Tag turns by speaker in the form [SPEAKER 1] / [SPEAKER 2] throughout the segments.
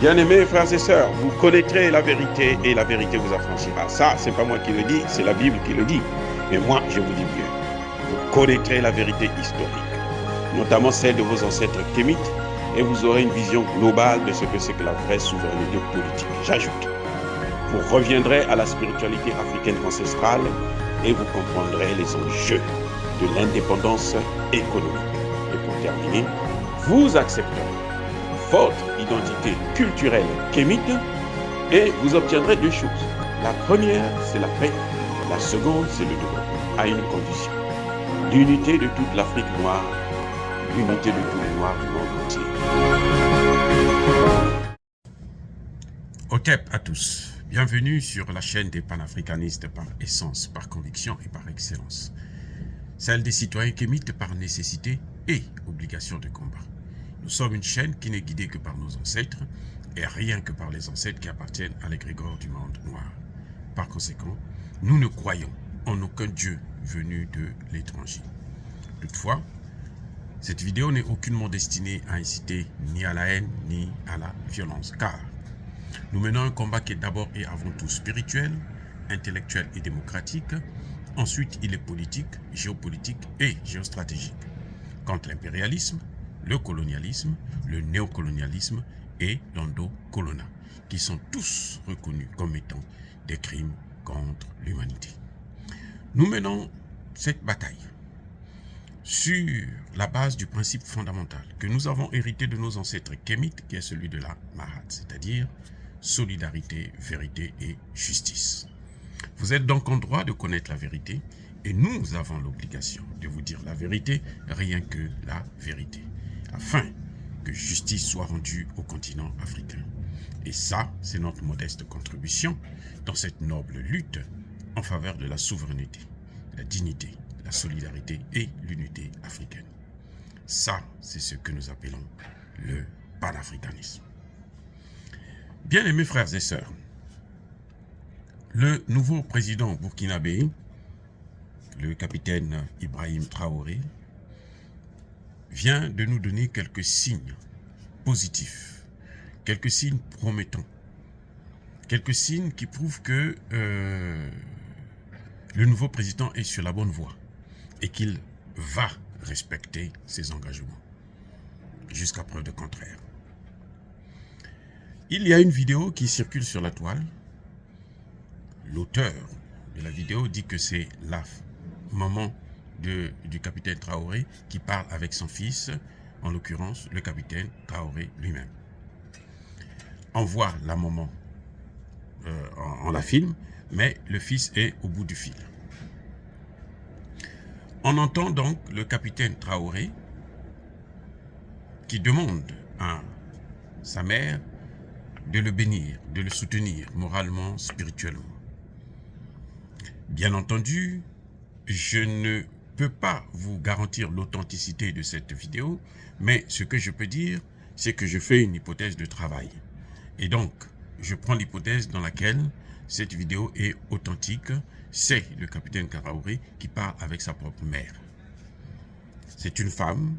[SPEAKER 1] Bien-aimés frères et sœurs, vous connaîtrez la vérité et la vérité vous affranchira. Ça, c'est pas moi qui le dis, c'est la Bible qui le dit. Mais moi, je vous dis mieux. Vous connaîtrez la vérité historique, notamment celle de vos ancêtres kémites, et vous aurez une vision globale de ce que c'est que la vraie souveraineté politique. J'ajoute, vous reviendrez à la spiritualité africaine ancestrale et vous comprendrez les enjeux de l'indépendance économique. Et pour terminer, vous accepterez votre identité culturelle kémite et vous obtiendrez deux choses. La première, c'est la paix. La seconde, c'est le développement, à une condition. L'unité de toute l'Afrique noire, l'unité de tous les Noirs du monde entier.
[SPEAKER 2] Otep à tous. Bienvenue sur la chaîne des panafricanistes par essence, par conviction et par excellence. Celle des citoyens kémites par nécessité et obligation de combat. Nous sommes une chaîne qui n'est guidée que par nos ancêtres et rien que par les ancêtres qui appartiennent à l'égrégore du monde noir. Par conséquent, nous ne croyons en aucun Dieu venu de l'étranger. Toutefois, cette vidéo n'est aucunement destinée à inciter ni à la haine ni à la violence, car nous menons un combat qui est d'abord et avant tout spirituel, intellectuel et démocratique. Ensuite, il est politique, géopolitique et géostratégique. Contre l'impérialisme, le colonialisme, le néocolonialisme et l'endocolona, qui sont tous reconnus comme étant des crimes contre l'humanité. Nous menons cette bataille sur la base du principe fondamental que nous avons hérité de nos ancêtres kémites, qui est celui de la Mahat, c'est-à-dire solidarité, vérité et justice. Vous êtes donc en droit de connaître la vérité et nous avons l'obligation de vous dire la vérité, rien que la vérité, afin que justice soit rendue au continent africain. Et ça, c'est notre modeste contribution dans cette noble lutte en faveur de la souveraineté, la dignité, la solidarité et l'unité africaine. Ça, c'est ce que nous appelons le panafricanisme. Bien-aimés frères et sœurs, le nouveau président burkinabé, le capitaine Ibrahim Traoré, vient de nous donner quelques signes positifs, quelques signes promettants, quelques signes qui prouvent que le nouveau président est sur la bonne voie et qu'il va respecter ses engagements jusqu'à preuve de contraire. Il y a une vidéo qui circule sur la toile. L'auteur de la vidéo dit que c'est la maman du capitaine Traoré qui parle avec son fils, en l'occurrence le capitaine Traoré lui-même. On voit la maman, on la filme, mais le fils est au bout du fil. On entend donc le capitaine Traoré qui demande à sa mère de le bénir, de le soutenir moralement, spirituellement. Bien entendu, je ne peux pas vous garantir l'authenticité de cette vidéo, mais ce que je peux dire, c'est que je fais une hypothèse de travail. Et donc, je prends l'hypothèse dans laquelle cette vidéo est authentique. C'est le capitaine Traoré qui parle avec sa propre mère. C'est une femme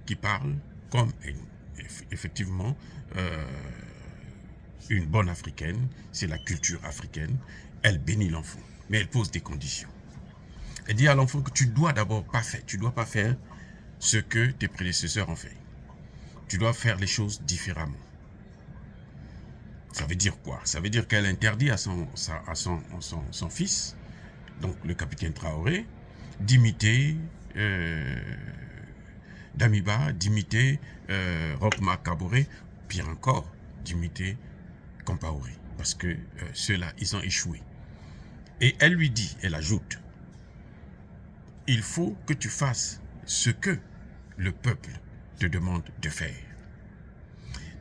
[SPEAKER 2] qui parle comme effectivement une bonne africaine. C'est la culture africaine. Elle bénit l'enfant, mais elle pose des conditions. Elle dit à l'enfant que tu dois d'abord pas faire ce que tes prédécesseurs ont fait. Tu dois faire les choses différemment. Ça veut dire quoi? Ça veut dire qu'elle interdit à son fils, donc le capitaine Traoré, d'imiter Damiba, d'imiter Roch-Marc Kaboré, pire encore, d'imiter Compaoré, parce que ceux-là, ils ont échoué. Et elle lui dit, elle ajoute, il faut que tu fasses ce que le peuple te demande de faire.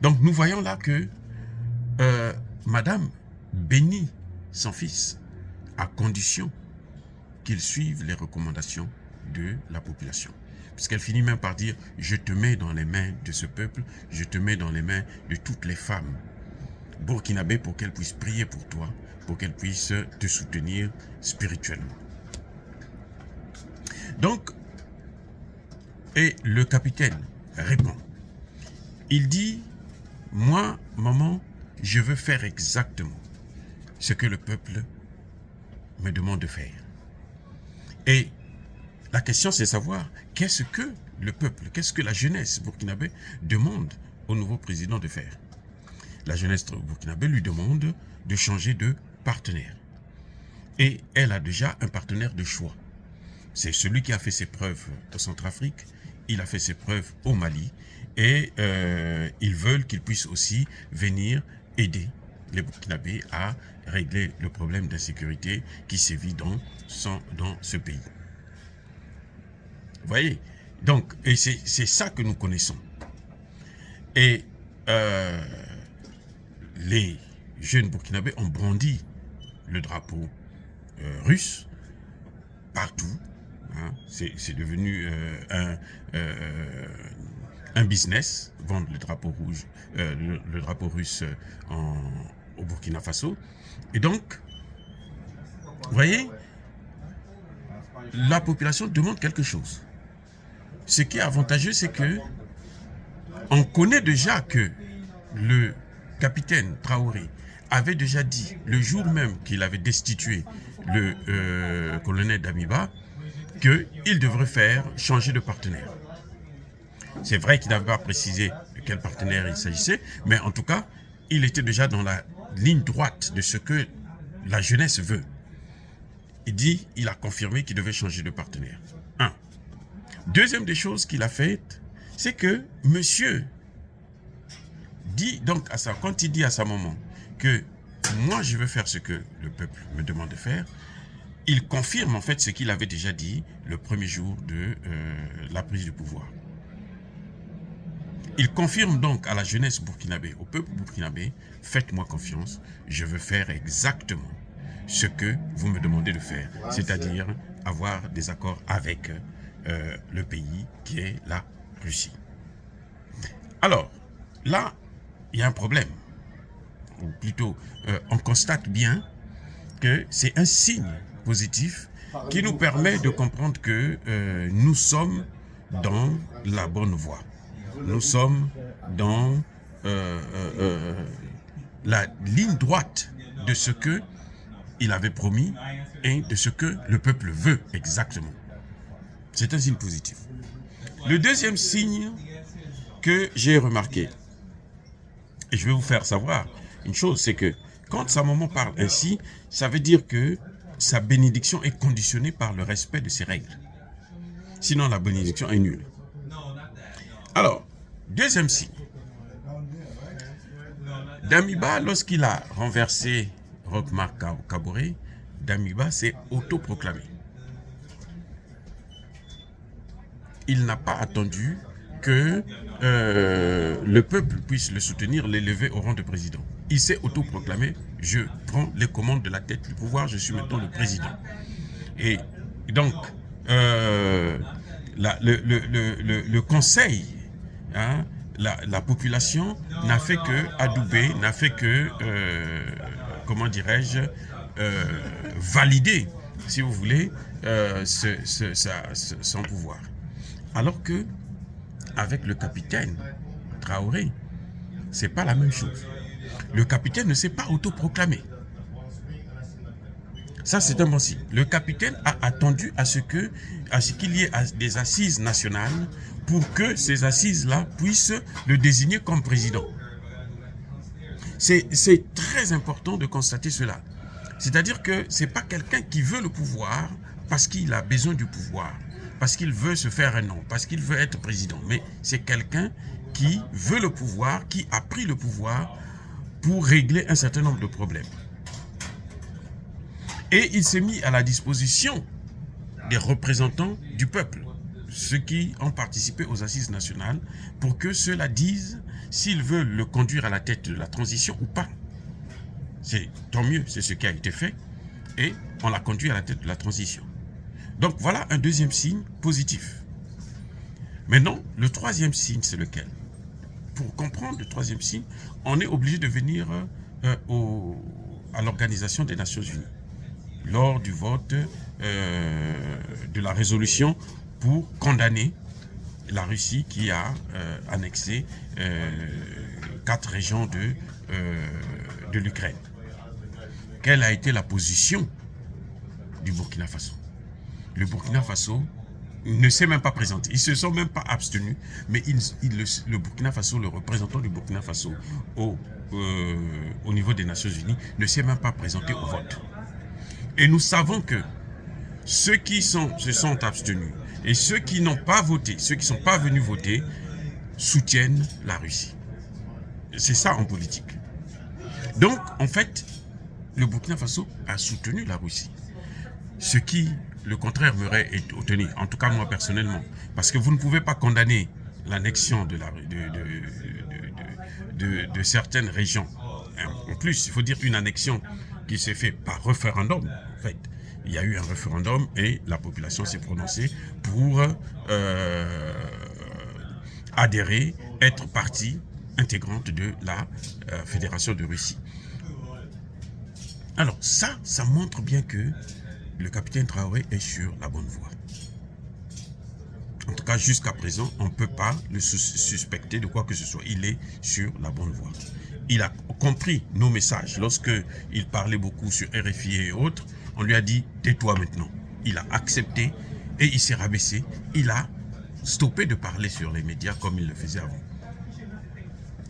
[SPEAKER 2] Donc nous voyons là que Madame bénit son fils à condition qu'il suive les recommandations de la population. Puisqu'elle finit même par dire, je te mets dans les mains de ce peuple, je te mets dans les mains de toutes les femmes burkinabées pour qu'elles puissent prier pour toi, pour qu'elles puissent te soutenir spirituellement. Donc, et le capitaine répond. Il dit, moi, maman, je veux faire exactement ce que le peuple me demande de faire. Et la question, c'est de savoir qu'est-ce que le peuple, qu'est-ce que la jeunesse burkinabé demande au nouveau président de faire. La jeunesse burkinabé lui demande de changer de partenaire. Et elle a déjà un partenaire de choix. C'est celui qui a fait ses preuves au Centrafrique, il a fait ses preuves au Mali, et ils veulent qu'il puisse aussi venir aider les Burkinabés à régler le problème d'insécurité qui sévit dans ce pays. Vous voyez? Donc, et c'est ça que nous connaissons. Et les jeunes Burkinabés ont brandi le drapeau russe partout. Hein. C'est devenu un business, vendre le drapeau rouge, le drapeau russe au Burkina Faso. Et donc, vous voyez, la population demande quelque chose. Ce qui est avantageux, c'est que on connaît déjà que le capitaine Traoré avait déjà dit, le jour même qu'il avait destitué le colonel Damiba, qu'il devrait changer de partenaire. C'est vrai qu'il n'avait pas précisé de quel partenaire il s'agissait, mais en tout cas, il était déjà dans la ligne droite de ce que la jeunesse veut. Il a confirmé qu'il devait changer de partenaire. Un. Deuxième des choses qu'il a faites, c'est que monsieur dit donc quand il dit à sa maman que moi je veux faire ce que le peuple me demande de faire, il confirme en fait ce qu'il avait déjà dit le premier jour de la prise du pouvoir. Il confirme donc à la jeunesse burkinabé, au peuple burkinabé, faites-moi confiance, je veux faire exactement ce que vous me demandez de faire, c'est-à-dire avoir des accords avec le pays qui est la Russie. Alors, là, il y a un problème, ou plutôt, on constate bien que c'est un signe positif qui nous permet de comprendre que nous sommes dans la bonne voie. Nous sommes dans la ligne droite de ce que il avait promis et de ce que le peuple veut exactement. C'est un signe positif. Le deuxième signe que j'ai remarqué, et je vais vous faire savoir une chose, c'est que quand sa maman parle ainsi, ça veut dire que sa bénédiction est conditionnée par le respect de ses règles. Sinon, la bénédiction est nulle. Alors, deuxième signe. Damiba, lorsqu'il a renversé Roch-Marc Kaboré, Damiba s'est autoproclamé. Il n'a pas attendu que le peuple puisse le soutenir, l'élever au rang de président. Il s'est autoproclamé, je prends les commandes de la tête du pouvoir, je suis maintenant le président. Et donc, le conseil, hein, la population n'a fait que adouber, n'a fait que, comment dirais-je, valider, si vous voulez, son pouvoir. Alors que, avec le capitaine Traoré, c'est pas la même chose. Le capitaine ne s'est pas autoproclamé. Ça, c'est un bon signe. Le capitaine a attendu à ce qu'il y ait des assises nationales pour que ces assises-là puissent le désigner comme président. C'est très important de constater cela. C'est-à-dire que ce n'est pas quelqu'un qui veut le pouvoir parce qu'il a besoin du pouvoir, parce qu'il veut se faire un nom, parce qu'il veut être président. Mais c'est quelqu'un qui veut le pouvoir, qui a pris le pouvoir pour régler un certain nombre de problèmes. Et il s'est mis à la disposition des représentants du peuple, ceux qui ont participé aux assises nationales, pour que ceux-là disent s'ils veulent le conduire à la tête de la transition ou pas. Tant mieux, c'est ce qui a été fait, et on l'a conduit à la tête de la transition. Donc voilà un deuxième signe positif. Maintenant, le troisième signe, c'est lequel? Pour comprendre le troisième signe, on est obligé de venir à l'Organisation des Nations Unies lors du vote de la résolution pour condamner la Russie qui a annexé 4 régions de l'Ukraine. Quelle a été la position du Burkina Faso? Le Burkina Faso ne s'est même pas présenté. Ils ne se sont même pas abstenus, mais le Burkina Faso, le représentant du Burkina Faso au niveau des Nations Unies, ne s'est même pas présenté au vote. Et nous savons que ceux qui se sont abstenus et ceux qui n'ont pas voté, ceux qui ne sont pas venus voter, soutiennent la Russie. C'est ça en politique. Donc, en fait, le Burkina Faso a soutenu la Russie. Ce qui, le contraire, m'aurait étonné, en tout cas moi personnellement. Parce que vous ne pouvez pas condamner l'annexion de certaines régions. En plus, il faut dire une annexion qui s'est faite par référendum, en fait. Il y a eu un référendum et la population s'est prononcée pour adhérer, être partie intégrante de la Fédération de Russie. Alors ça montre bien que le capitaine Traoré est sur la bonne voie. En tout cas, jusqu'à présent, on ne peut pas le suspecter de quoi que ce soit. Il est sur la bonne voie. Il a compris nos messages. Lorsqu'il parlait beaucoup sur RFI et autres, on lui a dit « tais-toi maintenant ». Il a accepté et il s'est rabaissé. Il a stoppé de parler sur les médias comme il le faisait avant.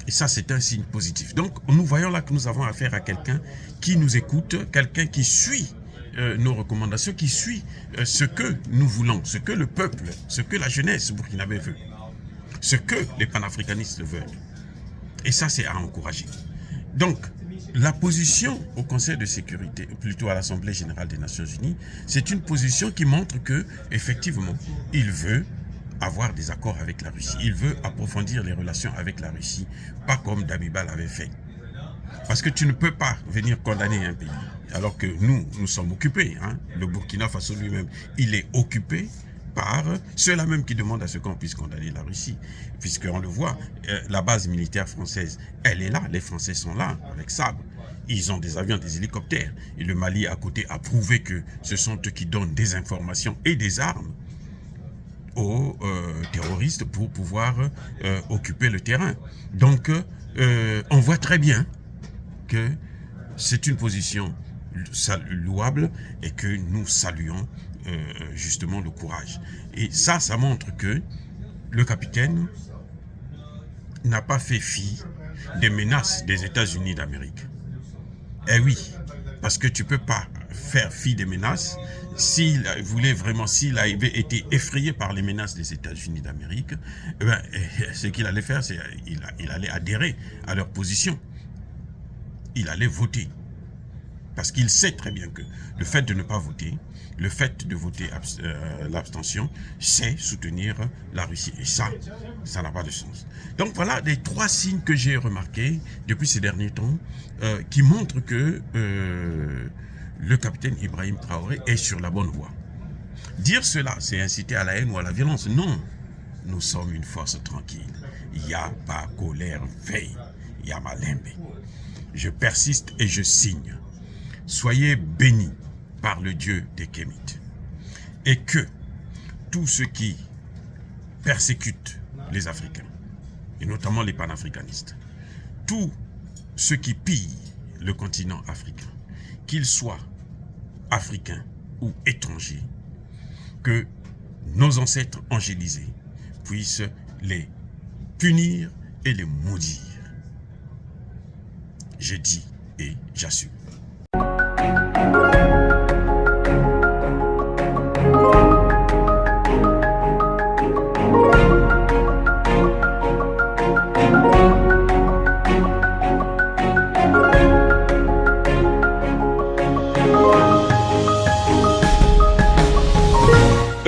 [SPEAKER 2] Et ça, c'est un signe positif. Donc, nous voyons là que nous avons affaire à quelqu'un qui nous écoute, quelqu'un qui suit nos recommandations, qui suit ce que nous voulons, ce que le peuple, ce que la jeunesse burkinabé veut, ce que les panafricanistes veulent. Et ça, c'est à encourager. Donc, la position au Conseil de sécurité, plutôt à l'Assemblée générale des Nations Unies, c'est une position qui montre que, effectivement, il veut avoir des accords avec la Russie. Il veut approfondir les relations avec la Russie, pas comme Damiba l'avait fait. Parce que tu ne peux pas venir condamner un pays, alors que nous sommes occupés. Hein. Le Burkina Faso lui-même, il est occupé par ceux-là même qui demandent à ce qu'on puisse condamner la Russie. Puisqu'on le voit, la base militaire française, elle est là, les Français sont là, avec sabre. Ils ont des avions, des hélicoptères. Et le Mali à côté a prouvé que ce sont eux qui donnent des informations et des armes aux terroristes pour pouvoir occuper le terrain. Donc, on voit très bien que c'est une position louable et que nous saluons justement le courage. Et ça montre que le capitaine n'a pas fait fi des menaces des États-Unis d'Amérique. Eh oui, parce que tu ne peux pas faire fi des menaces. S'il voulait vraiment, s'il avait été effrayé par les menaces des États-Unis d'Amérique, ce qu'il allait faire, c'est qu'il allait adhérer à leur position. Il allait voter. Parce qu'il sait très bien que le fait de ne pas voter, le fait de voter l'abstention, c'est soutenir la Russie. Et ça n'a pas de sens. Donc voilà les 3 signes que j'ai remarqués depuis ces derniers temps qui montrent que le capitaine Ibrahim Traoré est sur la bonne voie. Dire cela, c'est inciter à la haine ou à la violence. Non, nous sommes une force tranquille. Il n'y a pas colère, veille. Il y a malembe. Je persiste et je signe. Soyez bénis par le Dieu des Kémites. Et que tous ceux qui persécutent les Africains, et notamment les panafricanistes, tous ceux qui pillent le continent africain, qu'ils soient africains ou étrangers, que nos ancêtres angélisés puissent les punir et les maudire. J'ai dit et j'assume.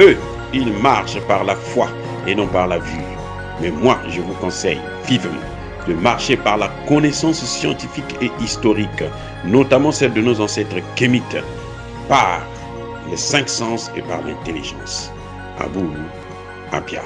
[SPEAKER 1] Eux, ils marchent par la foi et non par la vue. Mais moi, je vous conseille vivement de marcher par la connaissance scientifique et historique, notamment celle de nos ancêtres kémites, par les 5 sens et par l'intelligence. Abou Abia.